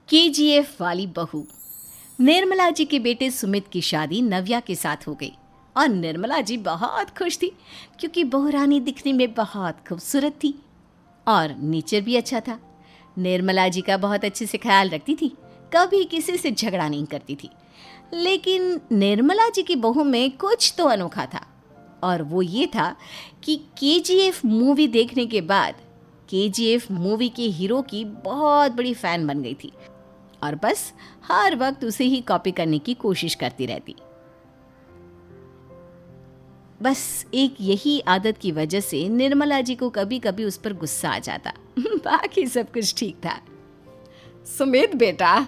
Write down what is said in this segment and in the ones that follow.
KGF वाली बहू। निर्मला जी के बेटे सुमित की शादी नव्या के साथ हो गई और निर्मला जी बहुत खुश थी क्योंकि बहू रानी दिखने में बहुत खूबसूरत थी और नेचर भी अच्छा था। निर्मला जी का बहुत अच्छे से ख्याल रखती थी, कभी किसी से झगड़ा नहीं करती थी। लेकिन निर्मला जी की बहू में कुछ तो अनोखा था और वो ये था कि केजीएफ मूवी देखने के बाद केजीएफ मूवी के हीरो की बहुत बड़ी फ़ैन बन गई थी और बस हर वक्त उसे ही कॉपी करने की कोशिश करती रहती। बस एक यही आदत की वजह से निर्मला जी को कभी कभी उस पर गुस्सा आ जाता। बाकी सब कुछ ठीक था। सुमित बेटा,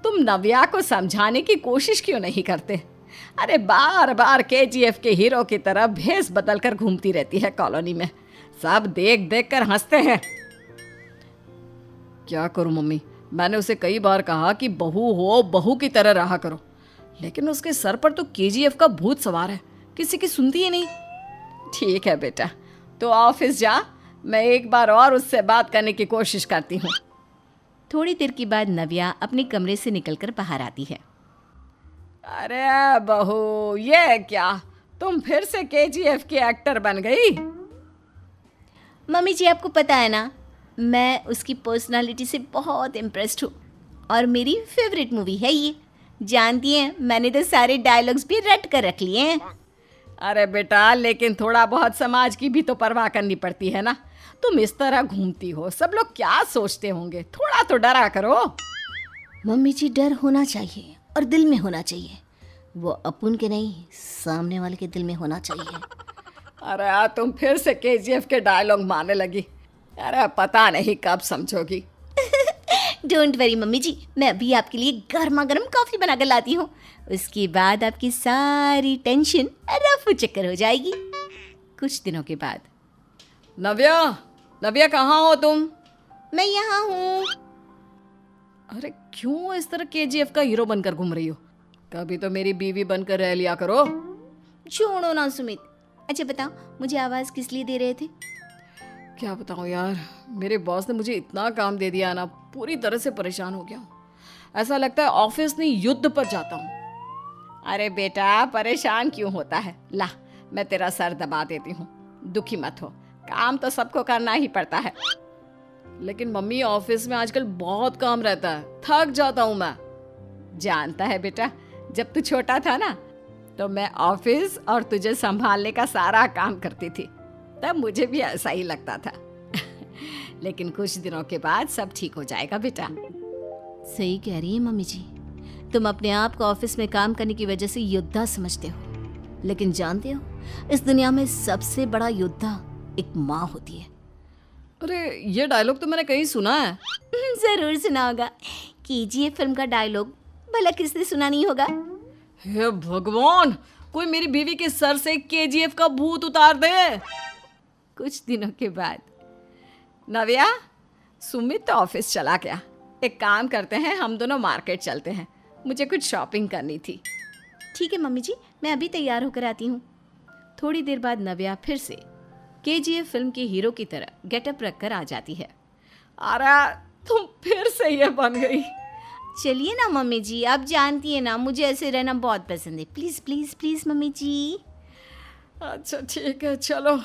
तुम नव्या को समझाने की कोशिश क्यों नहीं करते? अरे बार बार केजीएफ के हीरो की तरह भेस बदल कर घूमती रहती है कॉलोनी में, सब देख देख कर हंसते हैं। क्या करूं मम्मी, मैंने उसे कई बार कहा कि बहू हो, बहू की तरह रहा करो, लेकिन उसके सर पर तो केजीएफ का भूत सवार है, किसी की सुनती ही नहीं। ठीक है बेटा, तो ऑफिस जा, मैं एक बार और उससे बात करने की कोशिश करती हूँ। थोड़ी देर के बाद नव्या अपने कमरे से निकलकर बाहर आती है। अरे बहू, ये क्या, तुम फिर से केजीएफ की एक्टर बन गई? मम्मी जी, आपको पता है ना, मैं उसकी पर्सनालिटी से बहुत इम्प्रेस्ड हूँ और मेरी फेवरेट मूवी है ये। जानती हैं, मैंने तो सारे डायलॉग्स भी रट कर रख लिए हैं। अरे बेटा, लेकिन थोड़ा बहुत समाज की भी तो परवाह करनी पड़ती है ना। तुम इस तरह घूमती हो, सब लोग क्या सोचते होंगे, थोड़ा तो डरा करो। मम्मी जी, डर होना चाहिए और दिल में होना चाहिए, वो अपुन के नहीं, सामने वाले के दिल में होना चाहिए। अरे तुम फिर से केजीएफ के डायलॉग मारने लगी। अरे पता नहीं कब समझोगी। डोंट वरी मम्मी जी, मैं अभी आपके लिए गर्मा गर्म कॉफ़ी बना कर लाती हूँ, उसके बाद आपकी सारी टेंशन रफू चक्कर हो जाएगी। कुछ दिनों के बाद। नव्या, नव्या कहाँ हो तुम? मैं यहाँ हूँ। अरे क्यों इस तरह केजीएफ का हीरो बनकर घूम रही हो? कभी तो मेरी बीवी बनकर रह लिया करो। छोड़ो ना सुमित। अच्छा बताओ, मुझे आवाज़ किस लिए दे रहे थे? क्या बताऊँ यार, मेरे बॉस ने मुझे इतना काम दे दिया ना, पूरी तरह से परेशान हो गया हूँ। ऐसा लगता है ऑफिस नहीं, युद्ध पर जाता हूँ। अरे बेटा, परेशान क्यों होता है? ला, मैं तेरा सर दबा देती हूँ, दुखी मत हो, काम तो सबको करना ही पड़ता है। लेकिन मम्मी, ऑफिस में आजकल बहुत काम रहता है, थक जाता हूँ मैं। जानता है बेटा, जब तू छोटा था ना, तो मैं ऑफिस और तुझे संभालने का सारा काम करती थी, तब मुझे भी ऐसा ही लगता था। लेकिन कुछ दिनों के बाद सब ठीक हो जाएगा बेटा। सही कह रही है मम्मी जी, तुम अपने आप को ऑफिस में काम करने की वजह से योद्धा समझते हो, लेकिन जानते हो, इस दुनिया में सबसे बड़ा योद्धा एक माँ होती है। अरे ये डायलॉग तो मैंने कहीं सुना है। जरूर सुना होगा, केजीएफ फिल्म का डायलॉग, भला किसने सुना नहीं होगा। हे भगवान, कोई मेरी बीवी के सर से केजीएफ का भूत उतार दे। कुछ दिनों के बाद। नव्या, सुमित तो ऑफिस चला गया, एक काम करते हैं, हम दोनों मार्केट चलते हैं, मुझे कुछ शॉपिंग करनी थी। ठीक है मम्मी जी, मैं अभी तैयार होकर आती हूँ। थोड़ी देर बाद नव्या फिर से केजीएफ फिल्म के हीरो की तरह गेटअप रखकर आ जाती है। अरे तुम फिर से ये बन गई। चलिए ना मम्मी जी, आप जानती है ना, मुझे ऐसे रहना बहुत पसंद है। प्लीज़ प्लीज़ प्लीज़ मम्मी जी। अच्छा ठीक है, चलो।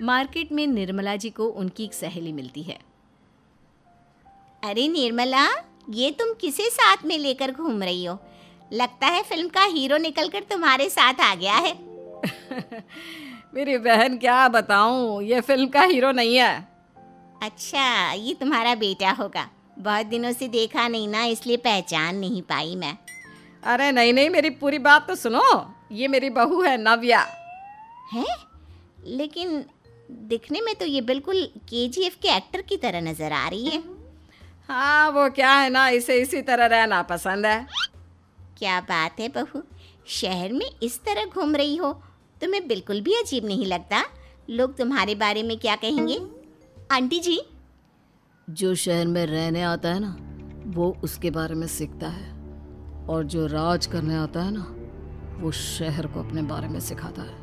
मार्केट में निर्मला जी को उनकी एक सहेली मिलती है। अरे निर्मला, ये तुम किसे साथ में लेकर घूम रही हो? लगता है फिल्म का हीरो निकलकर तुम्हारे साथ आ गया है। मेरी बहन, क्या बताऊं, ये फिल्म का हीरो नहीं है। अच्छा, ये तुम्हारा बेटा होगा, बहुत दिनों से देखा नहीं ना, इसलिए पहचान नहीं पाई मैं। अरे नहीं नहीं, मेरी पूरी बात तो सुनो, ये मेरी बहू है नव्या। है? लेकिन दिखने में तो ये बिल्कुल केजीएफ के एक्टर की तरह नजर आ रही है। हाँ, वो क्या है ना, इसे इसी तरह रहना पसंद है। क्या बात है बहू, शहर में इस तरह घूम रही हो, तुम्हें बिल्कुल भी अजीब नहीं लगता? लोग तुम्हारे बारे में क्या कहेंगे? आंटी जी, जो शहर में रहने आता है ना, वो उसके बारे में सीखता है, और जो राज करने आता है ना, वो शहर को अपने बारे में सिखाता है।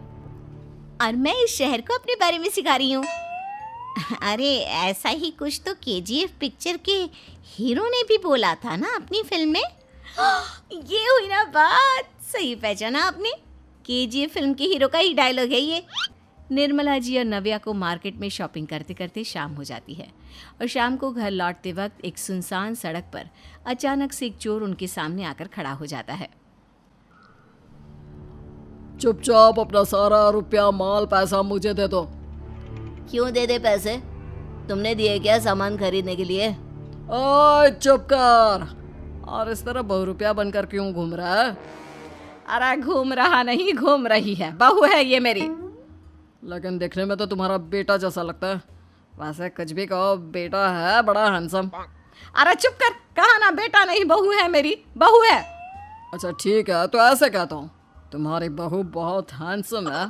और मैं इस शहर को अपने बारे में सिखा रही हूँ। अरे ऐसा ही कुछ तो केजीएफ पिक्चर के हीरो ने भी बोला था ना अपनी फिल्म में। ये हुई ना बात, सही पहचाना आपने। केजीएफ फिल्म के हीरो का ही डायलॉग है ये। निर्मला जी और नव्या को मार्केट में शॉपिंग करते करते शाम हो जाती है और शाम को घर लौटते वक्त एक सुनसान सड़क पर अचानक से एक चोर उनके सामने आकर खड़ा हो जाता है। चुपचाप अपना सारा रुपया माल पैसा मुझे दे दो। क्यों दे दे पैसे? तुमने दिए क्या सामान खरीदने के लिए? ओए चुप कर। और इस तरह बहुरुपया बनकर क्यों घूम रहा है? अरे घूम रहा नहीं, घूम रही है, बहू है ये मेरी। लेकिन देखने में तो तुम्हारा बेटा जैसा लगता है। वैसे कुछ भी कहो, बेटा है बड़ा हैंडसम। अरे चुप कर, कहा ना बेटा नहीं बहू है मेरी, बहू है। अच्छा ठीक है, तो ऐसे कहता हूँ, तुम्हारी बहू बहुत हैंडसम है।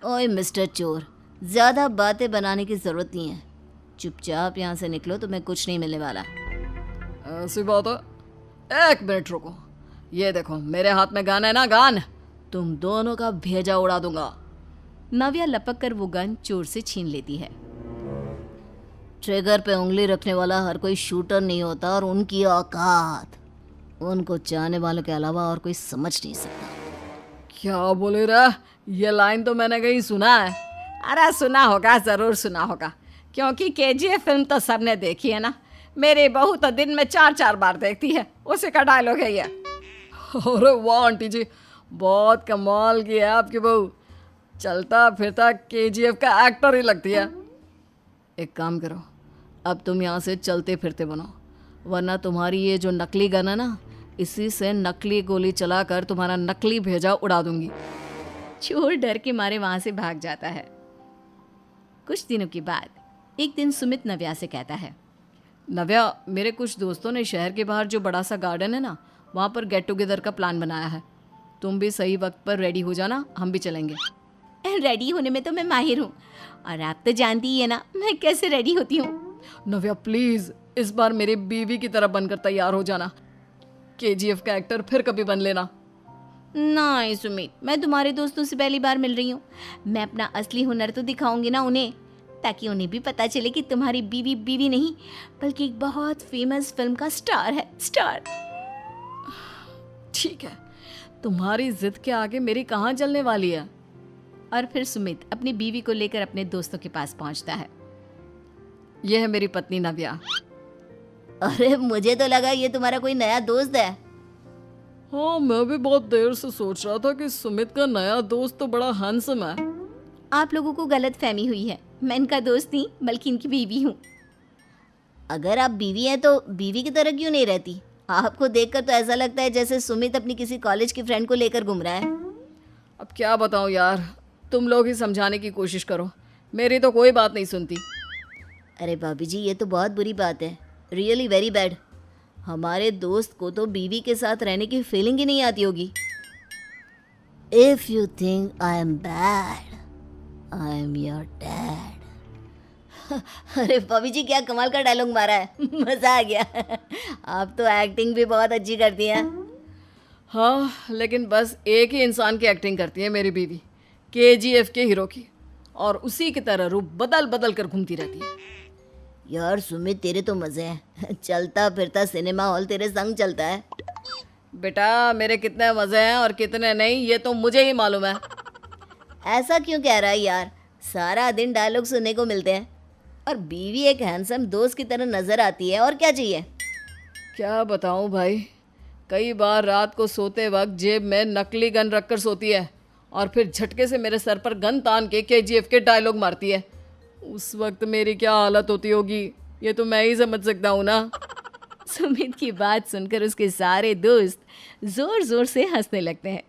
ओए मिस्टर चोर, ज़्यादा बातें बनाने की ज़रूरत नहीं है। चुपचाप यहाँ से निकलो, तुम्हें कुछ नहीं मिलने वाला। ऐसी बात है। एक मिनट रुको, ये देखो मेरे हाथ में गन है ना, गन। तुम दोनों का भेजा उड़ा दूंगा। नव्या लपक कर वो गन चोर से छीन लेती है। ट्रिगर पे उंगली रखने वाला हर कोई शूटर नहीं होता और उनकी औकात उनको चाहने वालों के अलावा और कोई समझ नहीं सकता। क्या बोले रे? ये लाइन तो मैंने कहीं सुना है। अरे सुना होगा, ज़रूर सुना होगा, क्योंकि केजीएफ फिल्म तो सबने देखी है ना। मेरी बहू तो दिन में 4-4 बार देखती है, उसी का डायलॉग है ये। अरे वाह आंटी जी, बहुत कमाल की है आपकी बहू। चलता फिरता केजीएफ का एक्टर ही लगती है। एक काम करो, अब तुम यहाँ से चलते फिरते बनो, वरना तुम्हारी ये जो नकली गन है ना, इसी से नकली गोली चलाकर तुम्हारा नकली भेजा उड़ा दूंगी। चोर डर के मारे वहां से भाग जाता है। कुछ दिनों के बाद एक दिन सुमित नव्या से कहता है, नव्या, मेरे कुछ दोस्तों ने शहर के बाहर जो बड़ा सा गार्डन है ना, वहाँ पर गेट टुगेदर का प्लान बनाया है। तुम भी सही वक्त पर रेडी हो जाना, हम भी चलेंगे। रेडी होने में तो मैं माहिर हूँ, और आप तो जानती ही है ना मैं कैसे रेडी होती हूँ। नव्या प्लीज, इस बार मेरी बीवी की तरह बनकर तैयार हो जाना। केजीएफ का एक्टर फिर कभी बन लेना। नहीं सुमित, मैं तुम्हारे दोस्तों से पहली बार मिल रही हूँ। मैं अपना असली हुनर तो दिखाऊंगी ना उन्हें, ताकि उन्हें भी पता चले कि तुम्हारी बीवी बीवी नहीं बल्कि एक बहुत फेमस फिल्म का स्टार है, स्टार। ठीक है, तुम्हारी जिद के आगे मेरी कहाँ चलने वाली है। और फिर सुमित अपनी बीवी को लेकर अपने दोस्तों के पास पहुंचता है। यह है मेरी पत्नी नव्या। अरे मुझे तो लगा ये तुम्हारा कोई नया दोस्त है। हाँ, मैं भी बहुत देर से सोच रहा था कि सुमित का नया दोस्त तो बड़ा हैंडसम है। आप लोगों को गलत फहमी हुई है, मैं इनका दोस्त नहीं बल्कि इनकी बीवी हूँ। अगर आप बीवी हैं तो बीवी की तरह क्यों नहीं रहती? आपको देखकर तो ऐसा लगता है जैसे सुमित अपनी किसी कॉलेज की फ्रेंड को लेकर घूम रहा है। अब क्या बताऊँ यार, तुम लोग ही समझाने की कोशिश करो, मेरी तो कोई बात नहीं सुनती। अरे भाभी जी, ये तो बहुत बुरी बात है, रियली वेरी बैड। हमारे दोस्त को तो बीवी के साथ रहने की फीलिंग ही नहीं आती होगी। If you think I am bad, I am your dad. अरे भाभी जी, क्या कमाल का डायलॉग मारा है, मजा आ गया। आप तो एक्टिंग भी बहुत अच्छी करती हैं। हाँ, लेकिन बस एक ही इंसान की एक्टिंग करती है मेरी बीवी, केजीएफ के हीरो की, और उसी की तरह रूप बदल बदल कर घूमती रहती है। यार सुमित, तेरे तो मजे हैं, चलता फिरता सिनेमा हॉल तेरे संग चलता है। बेटा, मेरे कितने मजे हैं और कितने नहीं ये तो मुझे ही मालूम है। ऐसा क्यों कह रहा है यार, सारा दिन डायलॉग सुनने को मिलते हैं और बीवी एक हैंडसम दोस्त की तरह नजर आती है, और क्या चाहिए। क्या बताऊं भाई, कई बार रात को सोते वक्त जेब में नकली गन रखकर सोती है और फिर झटके से मेरे सर पर गन तान के केजीएफ के डायलॉग मारती है। उस वक्त मेरी क्या हालत होती होगी ये तो मैं ही समझ सकता हूँ ना। सुमित की बात सुनकर उसके सारे दोस्त जोर जोर से हंसने लगते हैं।